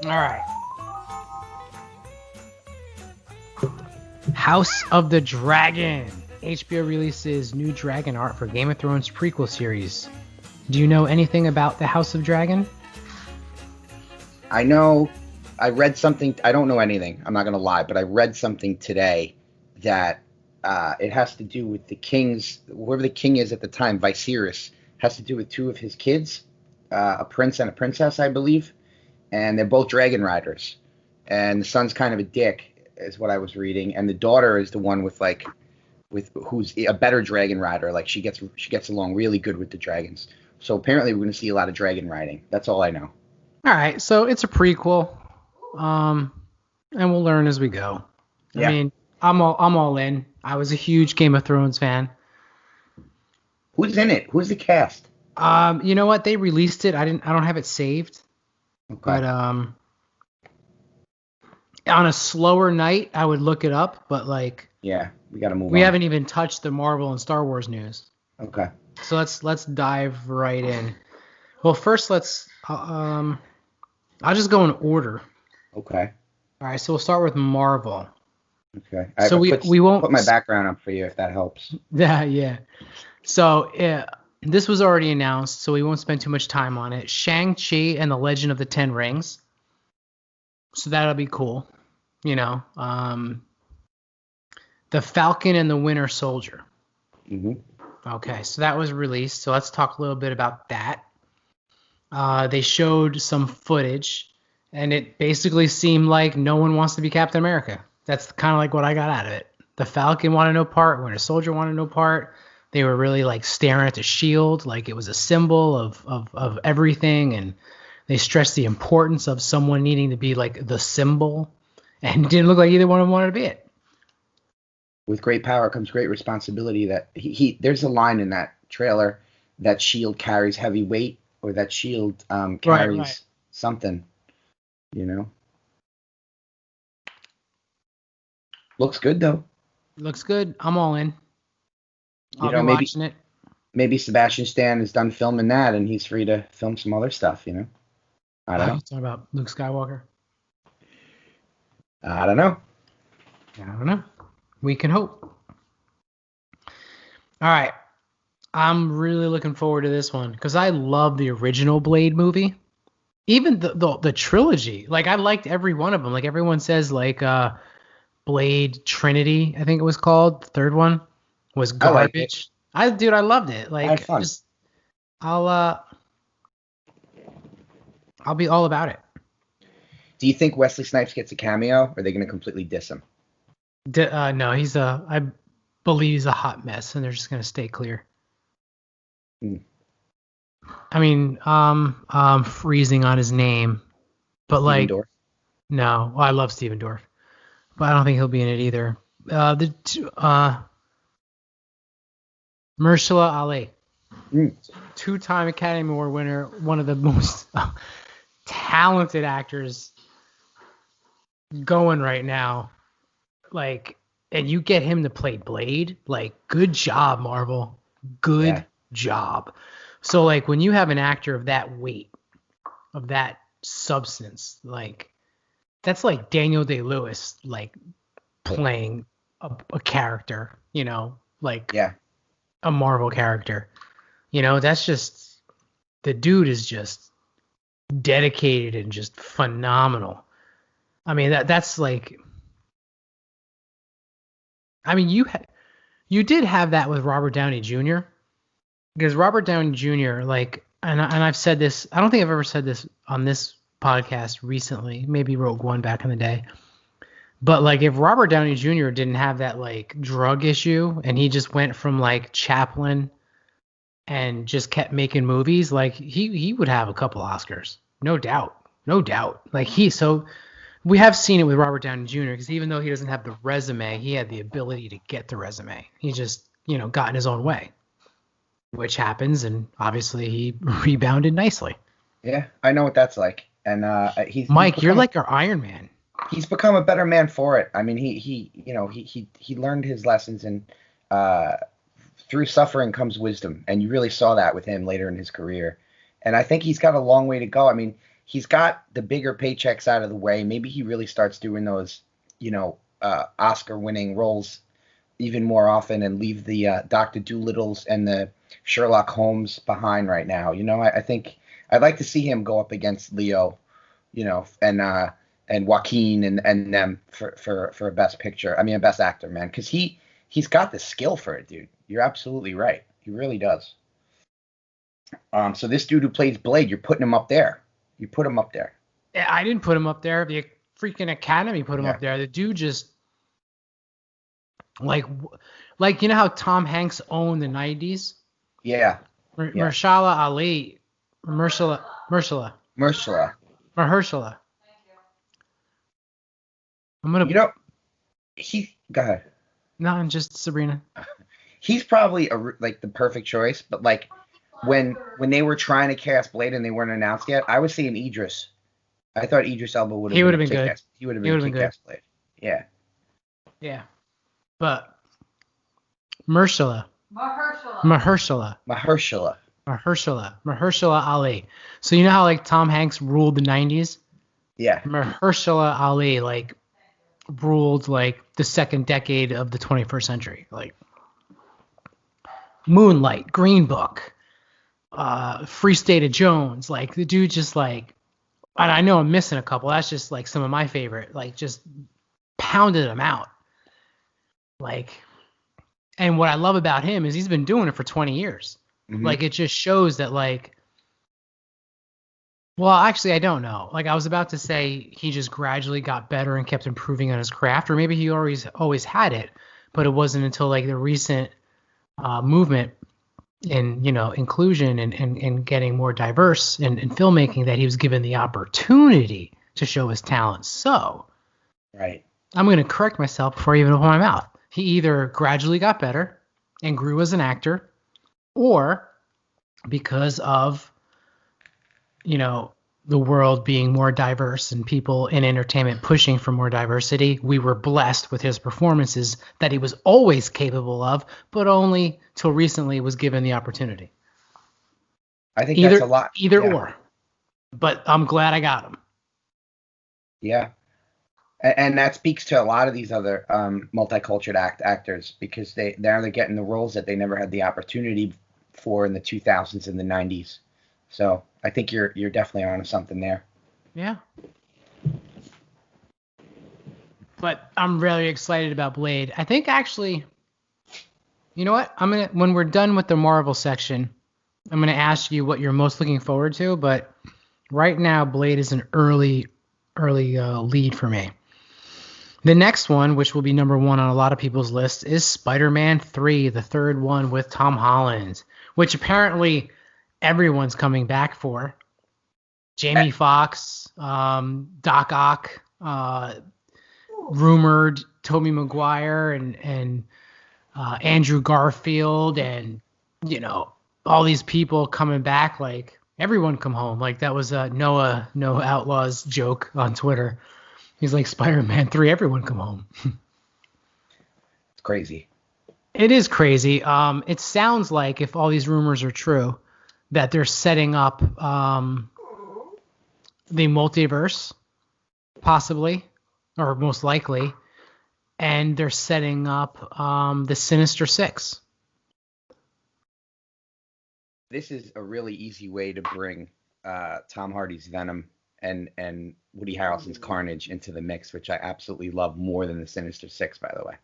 All right. House of the Dragon. HBO releases new dragon art for Game of Thrones prequel series. Do you know anything about the House of Dragon? I know. I read something. I don't know anything. I'm not going to lie, but I read something today that it has to do with the king's, whoever the king is at the time, Viserys, has to do with two of his kids, a prince and a princess, I believe. And they're both dragon riders. And the son's kind of a dick, is what I was reading. And the daughter is the one with who's a better dragon rider. Like she gets along really good with the dragons. So apparently we're going to see a lot of dragon riding. That's all I know. All right, so it's a prequel, and we'll learn as we go. Yeah. I mean, I'm all in. I was a huge Game of Thrones fan. Who's in it? Who's the cast? You know what? They released it. I don't have it saved. Okay. But on a slower night, I would look it up. But like, yeah, we got to move on. We haven't even touched the Marvel and Star Wars news. Okay. So let's dive right in. Well, first let's I'll just go in order. Okay. All right, so we'll start with Marvel. Okay. So we won't put my background up for you if that helps. Yeah. So this was already announced, so we won't spend too much time on it. Shang-Chi and the Legend of the Ten Rings. So that'll be cool. You know, the Falcon and the Winter Soldier. Mm-hmm. Okay, so that was released. So let's talk a little bit about that. They showed some footage, and it basically seemed like no one wants to be Captain America. That's kind of like what I got out of it. The Falcon wanted no part. Winter Soldier wanted no part. They were really like staring at the shield like it was a symbol of everything, and they stressed the importance of someone needing to be like the symbol, and it didn't look like either one of them wanted to be it. With great power comes great responsibility. That there's a line in that trailer that shield carries heavy weight, or that shield carries right. something, you know. Looks good though. Looks good. I'm all in. I'll be maybe watching it. Maybe Sebastian Stan is done filming that, and he's free to film some other stuff. You know. I don't know. Talking about Luke Skywalker. I don't know. We can hope. All right. I'm really looking forward to this one because I love the original Blade movie. Even the trilogy. Like, I liked every one of them. Like, everyone says, like, Blade Trinity, I think it was called. The third one was garbage. I loved it. Like, I had fun. I'll be all about it. Do you think Wesley Snipes gets a cameo, or are they going to completely diss him? No, I believe he's a hot mess, and they're just gonna stay clear. I mean, freezing on his name, but Steven like, Dorff? no, I love Steven Dorff, but I don't think he'll be in it either. Mahershala Ali, two-time Academy Award winner, one of the most talented actors going right now. Like, and you get him to play Blade, like, good job, Marvel. Good job. So, like, when you have an actor of that weight, of that substance, like, that's like Daniel Day-Lewis, like, playing a character, you know, like a Marvel character. That's just the dude is just dedicated and just phenomenal. I mean that's like I mean you did have that with Robert Downey Jr. because Robert Downey Jr. like and I've said this, I don't think I've ever said this on this podcast recently, maybe Rogue One back in the day. But like if Robert Downey Jr. didn't have that like drug issue and he just went from like Chaplin and just kept making movies, like he would have a couple Oscars. No doubt. No doubt. Like we have seen it with Robert Downey Jr. because even though he doesn't have the resume, he had the ability to get the resume. He just, got in his own way, which happens, and obviously he rebounded nicely. Yeah, I know what that's like. And Mike, you're like our Iron Man. He's become a better man for it. I mean, he learned his lessons, and through suffering comes wisdom, and you really saw that with him later in his career. And I think he's got a long way to go. I mean, he's got the bigger paychecks out of the way. Maybe he really starts doing those, Oscar-winning roles even more often, and leave the Dr. Doolittles and the Sherlock Holmes behind right now. I think I'd like to see him go up against Leo, and Joaquin and them for a best picture. I mean, a best actor, man, because he's got the skill for it, dude. You're absolutely right. He really does. So this dude who plays Blade, you're putting him up there. You put him up there. Yeah, I didn't put him up there. The freaking Academy put him up there. The dude just like how Tom Hanks owned the 90s? Yeah. Mahershala Ali. Mahershala. I'm gonna. Go ahead. No, I'm just Sabrina. He's probably like the perfect choice, but like when they were trying to cast Blade and they weren't announced yet, I was seeing Idris. I thought Idris Elba would have been good. He would have been kick-ass Blade. Yeah. Yeah. But Mahershala Ali. So you know how like Tom Hanks ruled the 90s? Yeah. Mahershala Ali like ruled like the second decade of the 21st century. Like Moonlight, Green Book, Free State of Jones. Like the dude just like, and I know I'm missing a couple. That's just like some of my favorite. Like just pounded them out. Like, and what I love about him is he's been doing it for 20 years. Mm-hmm. Like it just shows that like, well, actually, I don't know. Like I was about to say he just gradually got better and kept improving on his craft, or maybe he always had it, but it wasn't until like the recent movement in inclusion and getting more diverse in filmmaking that he was given the opportunity to show his talent. So, right, I'm going to correct myself before I even open my mouth. He either gradually got better and grew as an actor, or because of the world being more diverse and people in entertainment pushing for more diversity, we were blessed with his performances that he was always capable of, but only till recently was given the opportunity. I think that's a lot. Either or. But I'm glad I got him. Yeah. And that speaks to a lot of these other multicultural actors, because they're getting the roles that they never had the opportunity for in the 2000s and the 90s. So I think you're definitely onto something there. Yeah. But I'm really excited about Blade. I think actually, you know what? When we're done with the Marvel section, I'm gonna ask you what you're most looking forward to. But right now, Blade is an early lead for me. The next one, which will be number one on a lot of people's lists, is Spider-Man 3, the third one with Tom Holland, which apparently everyone's coming back for. Jamie Foxx, Doc Ock, rumored Tobey Maguire and Andrew Garfield, and all these people coming back. Like everyone come home. Like that was a Noah No Outlaws joke on Twitter. He's like, Spider-Man 3, everyone come home. It's crazy. It is crazy. It sounds like, if all these rumors are true, that they're setting up the multiverse, possibly, or most likely, and they're setting up the Sinister Six. this is a really easy way to bring Tom Hardy's Venom and Woody Harrelson's Carnage into the mix, which I absolutely love more than the Sinister Six, by the way.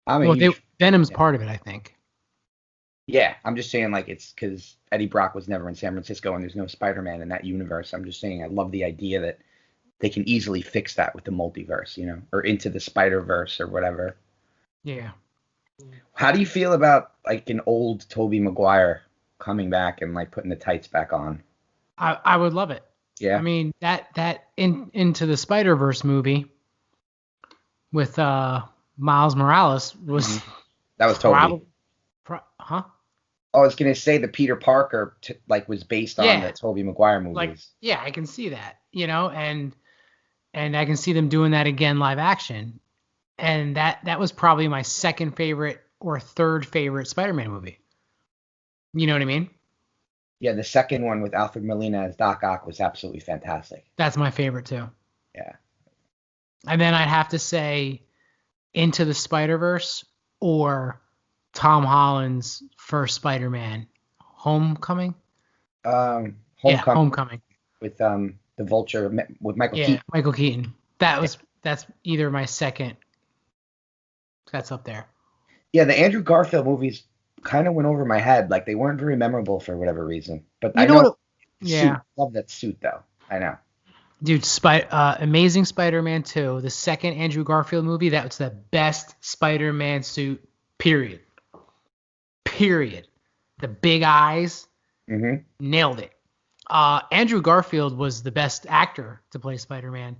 I'm a Well, huge Venom's yeah. part of it, I think. Yeah, I'm just saying, like, it's because Eddie Brock was never in San Francisco and there's no Spider-Man in that universe. I'm just saying I love the idea that they can easily fix that with the multiverse, you know, or into the Spider-Verse or whatever. Yeah. How do you feel about like an old Tobey Maguire coming back and like putting the tights back on? I would love it. I Yeah. mean, that Into the Spider-Verse movie with Miles Morales was That was Tobey. probably huh? I was gonna say the Peter Parker like was based on the Yeah. Tobey Maguire Like, movies. yeah, I can see that, you know, and I can see them doing that again live action. And that was probably my second favorite or third favorite Spider-Man movie. You know what I mean? Yeah, the second one with Alfred Molina as Doc Ock was absolutely fantastic. That's my favorite too. Yeah. And then I'd have to say Into the Spider-Verse or Tom Holland's first Spider-Man, Homecoming. Yeah, Homecoming Homecoming. with the Vulture with Michael Yeah, Keaton. Michael Keaton. That's either my second. That's up there. Yeah, the Andrew Garfield movies kind of went over my head. Like they weren't very memorable for whatever reason. But You I know know what? suit. Yeah, Love that suit though. I know. dude. Amazing Spider-Man 2, the second Andrew Garfield movie. That was the best Spider-Man suit. Period. Period. The big eyes. Mm-hmm. Nailed it. Andrew Garfield was the best actor to play Spider-Man.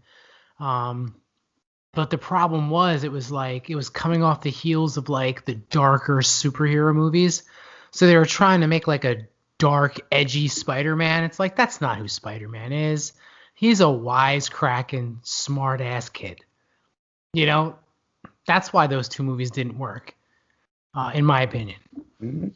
But the problem was it was coming off the heels of like the darker superhero movies. So they were trying to make like a dark, edgy Spider-Man. It's like that's not who Spider-Man is. He's a wisecracking, smart ass kid. You know, that's why those two movies didn't work, in my opinion. Mm-hmm.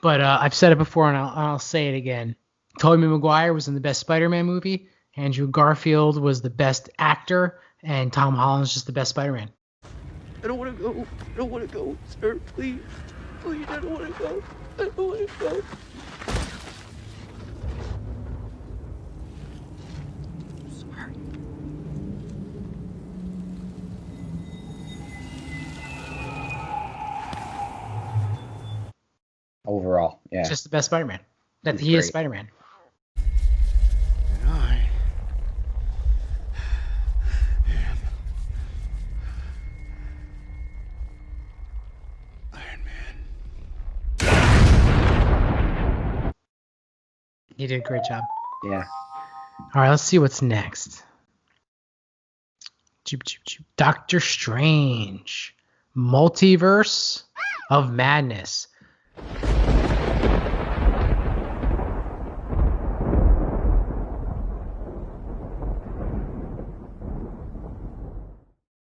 But I've said it before and I'll say it again. Tobey Maguire was in the best Spider-Man movie. Andrew Garfield was the best actor, and Tom Holland's just the best Spider-Man. I don't want to go. I don't want to go, sir. Please. Please, I don't want to go. I don't want to go. Sorry. Overall, yeah. Just the best Spider-Man. That He's he is great. Spider-Man. And I am Iron Man. He did a great job. Yeah. All right, let's see what's next. Doctor Strange. Multiverse of Madness.